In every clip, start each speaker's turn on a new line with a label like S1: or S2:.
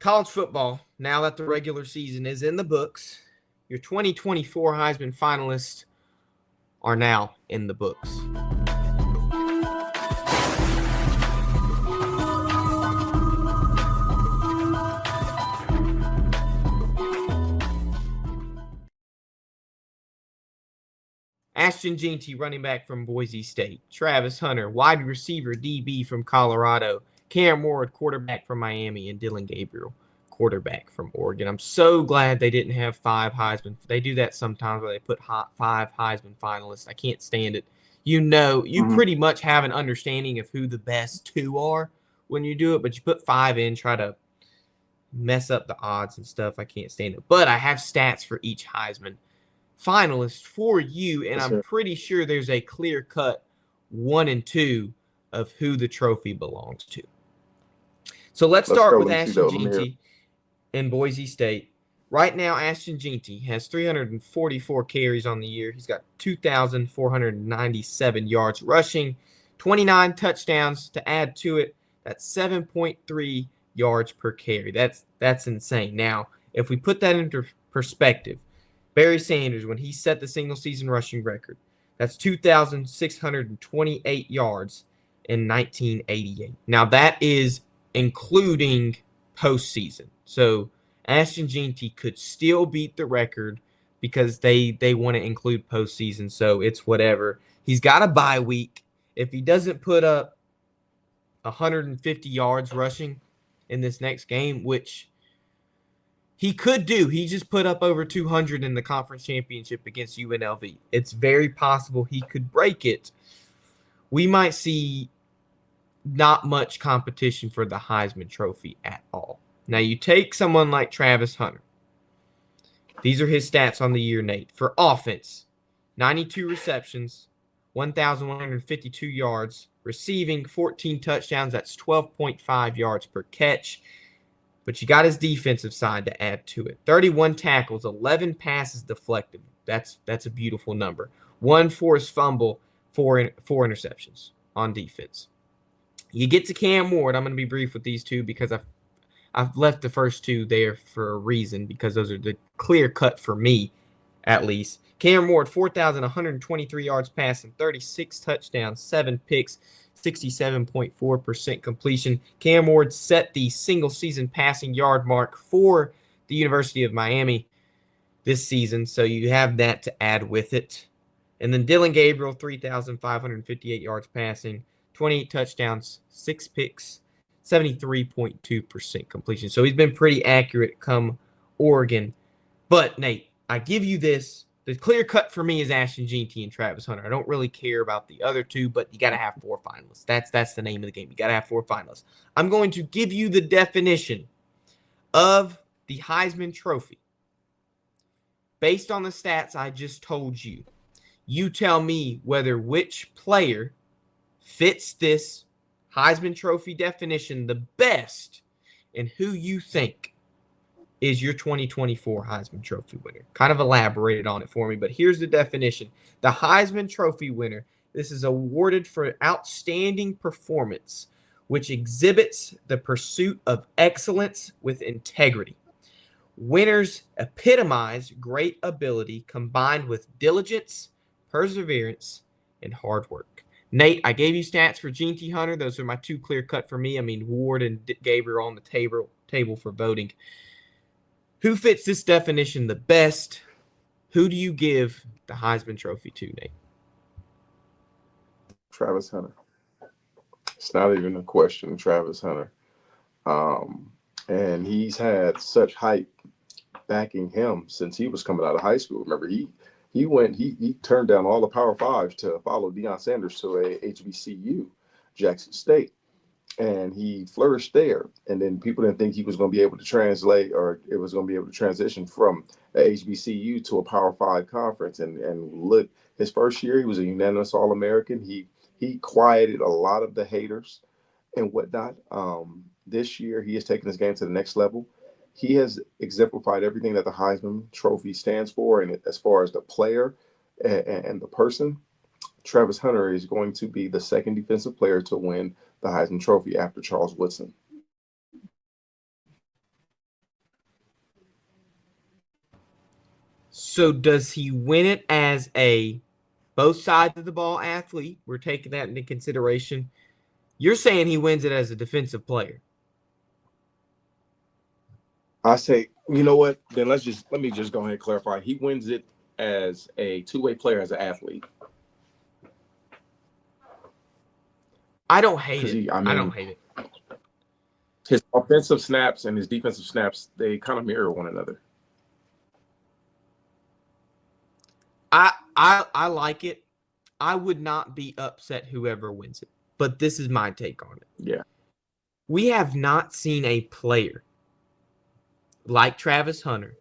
S1: college football, now that the regular season is in the books, your 2024 Heisman finalists are now in the books. Ashton Jeanty, running back from Boise State. Travis Hunter, wide receiver DB from Colorado. Cam Ward, quarterback from Miami. And Dylan Gabriel, quarterback from Oregon. I'm so glad they didn't have 5 Heisman. They do that sometimes where they put 5 Heisman finalists. I can't stand it. You pretty much have an understanding of who the best 2 are when you do it, but you put 5 in, try to mess up the odds and stuff. I can't stand it. But I have stats for each Heisman finalist for you, and I'm pretty sure there's a clear-cut 1 and 2 of who the trophy belongs to. So let's start with Ashton Jeanty in Boise State. Right now, Ashton Jeanty has 344 carries on the year. He's got 2,497 yards rushing, 29 touchdowns to add to it. That's 7.3 yards per carry. That's insane. Now, if we put that into perspective, Barry Sanders, when he set the single-season rushing record, that's 2,628 yards in 1988. Now, that is including postseason. So, Ashton Jeanty could still beat the record because they want to include postseason, so it's whatever. He's got a bye week. If he doesn't put up 150 yards rushing in this next game, which he could do. He just put up over 200 in the conference championship against UNLV. It's very possible he could break it. We might see not much competition for the Heisman Trophy at all. Now, you take someone like Travis Hunter. These are his stats on the year, Nate. For offense, 92 receptions, 1,152 yards, receiving 14 touchdowns. That's 12.5 yards per catch. But you got his defensive side to add to it. 31 tackles, 11 passes deflected. That's a beautiful number. 1 forced fumble, 4 interceptions on defense. You get to Cam Ward. I'm going to be brief with these two because I've left the first 2 there for a reason, because those are the clear cut for me, at least. Cam Ward, 4,123 yards passing, 36 touchdowns, 7 picks, 67.4% completion. Cam Ward set the single-season passing yard mark for the University of Miami this season, so you have that to add with it. And then Dylan Gabriel, 3,558 yards passing, 28 touchdowns, 6 picks, 73.2% completion. So he's been pretty accurate come Oregon. But, Nate, I give you this. The clear cut for me is Ashton Jeanty and Travis Hunter. I don't really care about the other 2, but you got to have 4 finalists. That's the name of the game. You got to have 4 finalists. I'm going to give you the definition of the Heisman Trophy based on the stats I just told you. You tell me whether which player fits this Heisman Trophy definition the best and who you think is your 2024 Heisman Trophy winner. Kind of elaborated on it for me, but here's the definition. The Heisman Trophy winner, this is awarded for outstanding performance, which exhibits the pursuit of excellence with integrity. Winners epitomize great ability combined with diligence, perseverance, and hard work. Nate, I gave you stats for Jeanty Hunter. Those are my 2 clear cut for me. I mean, Ward and Gabriel on the table for voting. Who fits this definition the best? Who do you give the Heisman Trophy to, Nate?
S2: Travis Hunter. It's not even a question, Travis Hunter. And he's had such hype backing him since he was coming out of high school. Remember, he turned down all the Power Fives to follow Deion Sanders to a HBCU, Jackson State. And he flourished there. And then people didn't think he was going to be able to translate, or it was going to be able to transition from a HBCU to a Power 5 conference. And look, his first year, he was a unanimous All-American. He quieted a lot of the haters and whatnot. This year, he has taken his game to the next level. He has exemplified everything that the Heisman Trophy stands for. And as far as the player and the person, Travis Hunter is going to be the second defensive player to win the Heisman Trophy after Charles Woodson.
S1: So does he win it as a both sides of the ball athlete? We're taking that into consideration. You're saying he wins it as a defensive player.
S2: I say, you know what? Then let me just go ahead and clarify. He wins it as a two-way player, as an athlete.
S1: I don't hate
S2: Because
S1: it. I don't hate it.
S2: His offensive snaps and his defensive snaps, they kind of mirror one another.
S1: I like it. I would not be upset whoever wins it. But this is my take on it.
S2: Yeah.
S1: We have not seen a player like Travis Hunter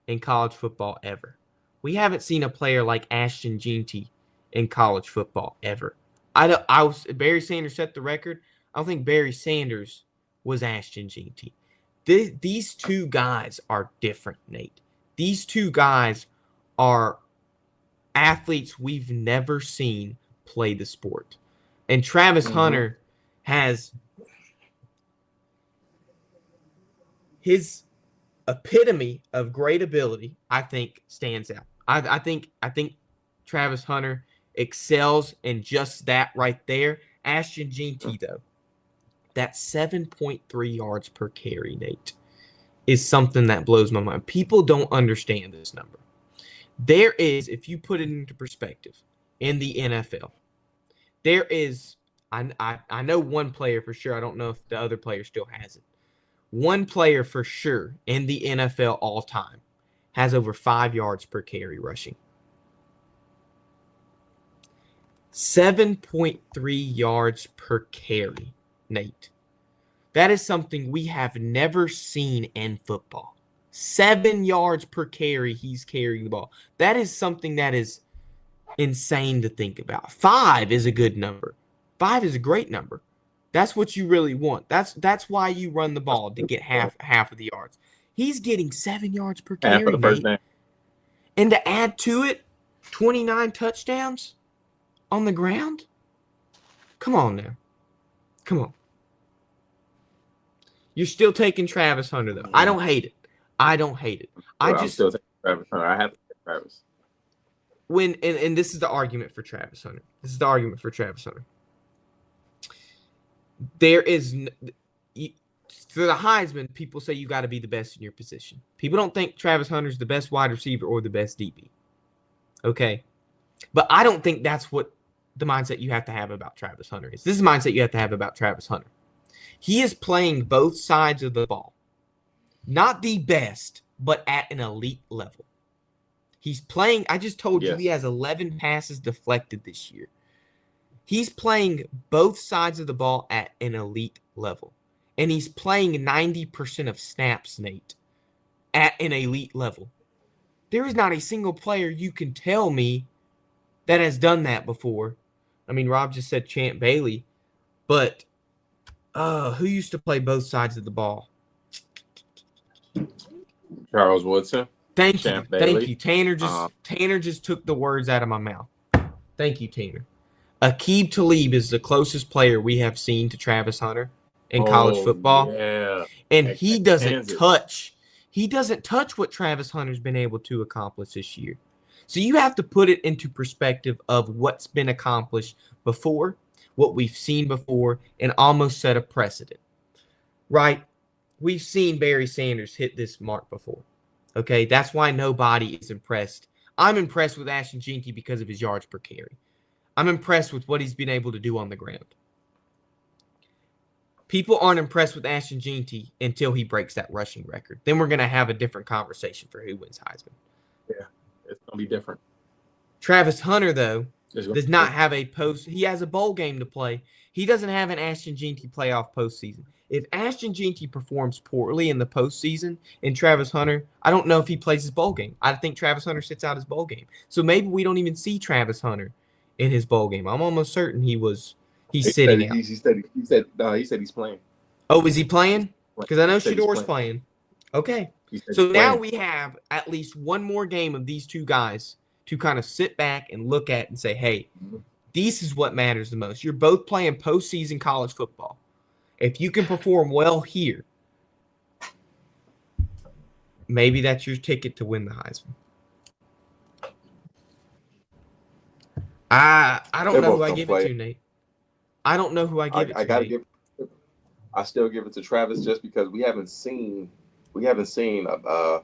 S1: in college football ever. We haven't seen a player like Ashton Jeanty in college football ever. Barry Sanders set the record. I don't think Barry Sanders was Ashton Jeanty. These two guys are different, Nate. These two guys are athletes we've never seen play the sport. And Travis Hunter has his epitome of great ability, I think, stands out. I think Travis Hunter excels in just that right there. Ashton Jeanty, though, that 7.3 yards per carry, Nate, is something that blows my mind. People don't understand this number. There is, if you put it into perspective, in the NFL, there is, I know one player for sure. I don't know if the other player still has it. One player for sure in the NFL all time has over 5 yards per carry rushing. 7.3 yards per carry, Nate. That is something we have never seen in football. 7 yards per carry, he's carrying the ball. That is something that is insane to think about. 5 is a good number. 5 is a great number. That's what you really want. That's why you run the ball, to get half of the yards. He's getting 7 yards per carry,
S2: Half of the first down.
S1: And to add to it, 29 touchdowns on the ground? Come on now. Come on. You're still taking Travis Hunter, though. I don't hate it. I'm
S2: still taking Travis Hunter. I have to take Travis.
S1: And this is the argument for Travis Hunter. There is, for the Heisman, people say you got to be the best in your position. People don't think Travis Hunter's the best wide receiver or the best DB. Okay? But I don't think that's what the mindset you have to have about Travis Hunter is. This is the mindset you have to have about Travis Hunter. He is playing both sides of the ball. Not the best, but at an elite level. He's playing, I just told you he has 11 passes deflected this year. He's playing both sides of the ball at an elite level. And he's playing 90% of snaps, Nate, at an elite level. There is not a single player you can tell me that has done that before. I mean, Rob just said Champ Bailey, but who used to play both sides of the ball?
S2: Charles Woodson.
S1: Thank you. Tanner just took the words out of my mouth. Thank you, Tanner. Aqib Talib is the closest player we have seen to Travis Hunter in college football.
S2: Yeah.
S1: And he doesn't touch what Travis Hunter's been able to accomplish this year. So you have to put it into perspective of what's been accomplished before, what we've seen before, and almost set a precedent. Right? We've seen Barry Sanders hit this mark before. Okay? That's why nobody is impressed. I'm impressed with Ashton Jeanty because of his yards per carry. I'm impressed with what he's been able to do on the ground. People aren't impressed with Ashton Jeanty until he breaks that rushing record. Then we're going to have a different conversation for who wins Heisman.
S2: Yeah, it's going to be different.
S1: Travis Hunter, though, does not have a post. He has a bowl game to play. He doesn't have an Ashton Jeanty playoff postseason. If Ashton Jeanty performs poorly in the postseason and Travis Hunter, I don't know if he plays his bowl game. I think Travis Hunter sits out his bowl game. So maybe we don't even see Travis Hunter in his bowl game. I'm almost certain he's sitting out.
S2: He said he's playing.
S1: Oh, is he playing? Because I know Shador's playing. Okay. So now we have at least one more game of these two guys to kind of sit back and look at and say, hey, this is what matters the most. You're both playing postseason college football. If you can perform well here, maybe that's your ticket to win the Heisman. I don't
S2: They're
S1: know who
S2: both
S1: I
S2: gonna
S1: give it
S2: play.
S1: to, Nate. I don't know who I give it
S2: I
S1: to,
S2: gotta
S1: Nate.
S2: give. I still give it to Travis just because we haven't seen a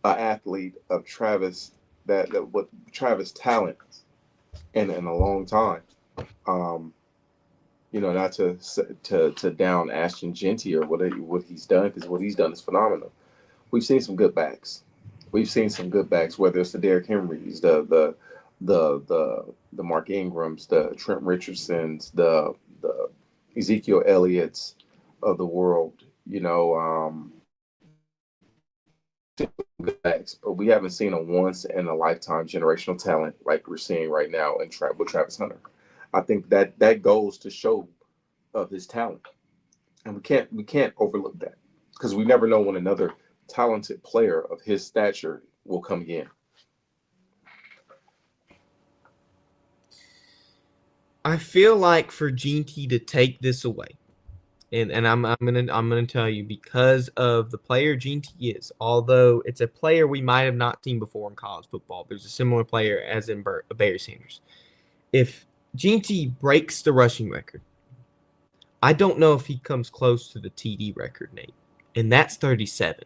S2: athlete of Travis that with Travis talent in a long time. Um, not to down Ashton Genty or what he's done, because what he's done is phenomenal. We've seen some good backs. We've seen some good backs, whether it's the Derrick Henrys, the Mark Ingrams, the Trent Richardsons, the Ezekiel Elliott's of the world. Good backs, but we haven't seen a once in a lifetime generational talent like we're seeing right now with Travis Hunter. I think that goes to show of his talent, and we can't overlook that because we never know when another talented player of his stature will come again.
S1: I feel like for Genty to take this away, and I'm gonna tell you because of the player Genty is. Although it's a player we might have not seen before in college football, there's a similar player as in Barry Sanders. If Genty breaks the rushing record, I don't know if he comes close to the TD record, Nate, and that's 37.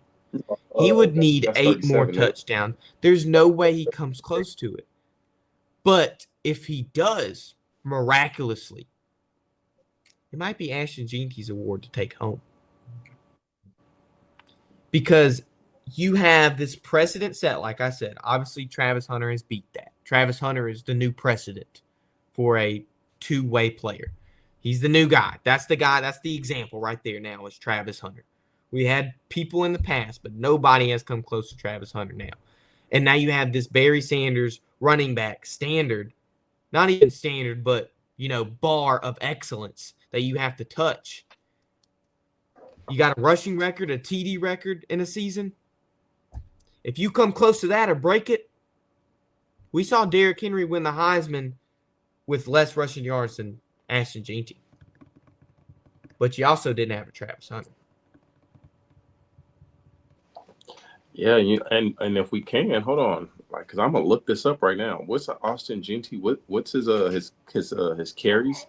S1: He would need
S2: That's
S1: 8 more
S2: 37.
S1: touchdowns. There's no way he comes close to it. But if he does, miraculously, it might be Ashton Genty's award to take home. Because you have this precedent set, like I said. Obviously, Travis Hunter has beat that. Travis Hunter is the new precedent for a two-way player. He's the new guy. That's the guy. That's the example right there now is Travis Hunter. We had people in the past, but nobody has come close to Travis Hunter now. And now you have this Barry Sanders running back standard, not even standard, but, bar of excellence that you have to touch. You got a rushing record, a TD record in a season. If you come close to that or break it, we saw Derrick Henry win the Heisman with less rushing yards than Ashton Genty. But you also didn't have a Travis Hunter.
S2: Yeah, and if we can, hold on, because I'm gonna look this up right now. What's Austin Genty? What's his carries?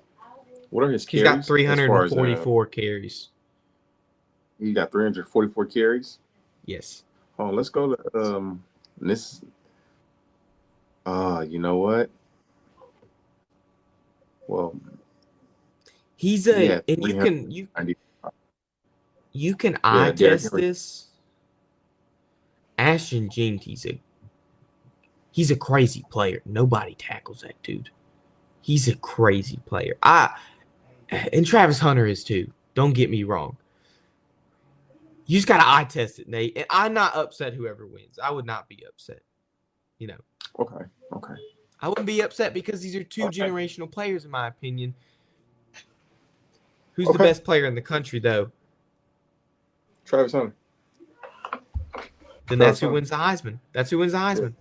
S2: What are his
S1: He's got
S2: carries as far as
S1: 344 carries.
S2: he got 344 carries?
S1: Yes.
S2: Oh, let's go to this. You know what? Well,
S1: He's
S2: he
S1: a
S2: had
S1: and
S2: 390.
S1: you can eye
S2: Yeah, Derrick
S1: test
S2: Henry.
S1: this. Ashton Genty's he's a crazy player. Nobody tackles that dude. He's a crazy player. And Travis Hunter is too. Don't get me wrong. You just gotta eye test it, Nate. And I'm not upset whoever wins. I would not be upset.
S2: Okay, okay,
S1: I wouldn't be upset because these are two
S2: okay,
S1: generational players, in my opinion. Who's the
S2: okay.
S1: best player in the country, though?
S2: Travis Hunter.
S1: Then that's
S2: Travis
S1: who
S2: Hunter.
S1: wins the Heisman. That's who wins the
S2: Yeah.
S1: Heisman.